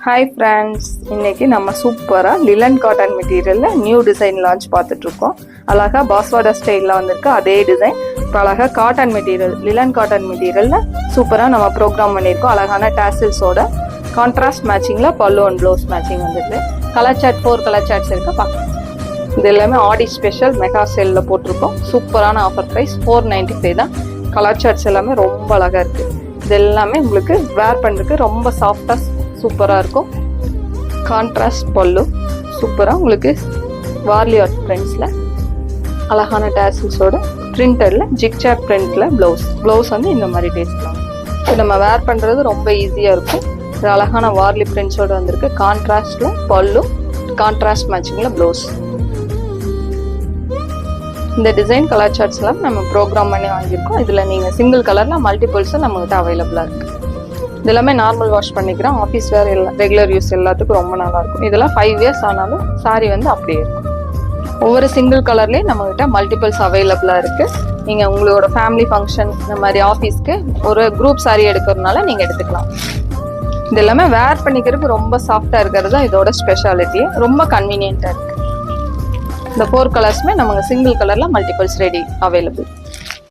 Hi friends, இன்னைக்கு நம்ம சூப்பராக லிலன் காட்டன் மெட்டீரியலில் நியூ டிசைன் லான்ச் பார்த்துட்ருக்கோம். அழகாக பாஸ்வாடா ஸ்டைலில் வந்திருக்கு அதே டிசைன். இப்போ அழகாக காட்டன் மெட்டீரியல், லிலன் காட்டன் மெட்டீரியலில் சூப்பராக நம்ம ப்ரோக்ராம் பண்ணியிருக்கோம். அழகான டேசில்ஸோட கான்ட்ராஸ்ட் மேட்சிங்கில் பல்லு அண்ட் ப்ளவுஸ் மேட்சிங் வந்துருக்கு. கலர் சார்ட் 4 கலர் சார்ட்ஸ் இருக்குது. பார்க்கலாம். இது எல்லாமே ஆடி ஸ்பெஷல் மெகா சேலில் போட்டிருக்கோம். சூப்பரான ஆஃபர் ப்ரைஸ் 495 தான். கலர் சார்ட்ஸ் எல்லாமே ரொம்ப அழகாக இருக்குது. இது எல்லாமே உங்களுக்கு வேர் பண்ணுறதுக்கு ரொம்ப சாஃப்டாக சூப்பராக இருக்கும். கான்ட்ராஸ்ட் பல்லு சூப்பராக உங்களுக்கு வார்லி ஆர்ட் பிரிண்ட்ஸில் அழகான டேசில்ஸோட பிரிண்டரில் ஜிக்சாக் பிரிண்டில் ப்ளவுஸ் வந்து இந்த மாதிரி டேஸ்ட்லாம் இது நம்ம வேர் பண்ணுறது ரொம்ப ஈஸியாக இருக்கும். இது அழகான வார்லி பிரிண்ட்ஸோடு வந்திருக்கு. கான்ட்ராஸ்டில் பல்லு, கான்ட்ராஸ்ட் மேட்சிங்கில் ப்ளவுஸ். இந்த டிசைன் கலர் சார்ட்ஸ்லாம் நம்ம ப்ரோக்ராம் பண்ணி வாங்கியிருக்கோம். இதில் நீங்கள் சிங்கிள் கலரில் மல்டிபிள்ஸும் நம்மகிட்ட அவைலபிளாக இருக்குது. இது எல்லாமே நார்மல் வாஷ் பண்ணிக்கிறோம். ஆஃபீஸ் வேர் ரெகுலர் யூஸ் எல்லாத்துக்கும் ரொம்ப நல்லாயிருக்கும். இதெல்லாம் 5 இயர்ஸ் ஆனாலும் சாரி வந்து அப்படியே இருக்கும். ஒவ்வொரு சிங்கிள் கலர்லேயும் நம்மகிட்ட மல்டிபிள்ஸ் அவைலபிளாக இருக்குது. நீங்கள் உங்களோட ஃபேமிலி ஃபங்க்ஷன் இந்த மாதிரி ஆஃபீஸ்க்கு ஒரு குரூப் சாரி எடுக்கிறதுனால நீங்கள் எடுத்துக்கலாம். இது எல்லாமே வேர் பண்ணிக்கிறதுக்கு ரொம்ப சாஃப்டாக இருக்கிறது தான் இதோட ஸ்பெஷாலிட்டி. ரொம்ப கன்வீனியன்ட்டாக இருக்குது. இந்த 4 கலர்ஸுமே நமக்கு சிங்கிள் கலரில் மல்டிபிள்ஸ் ரெடி அவைலபிள்.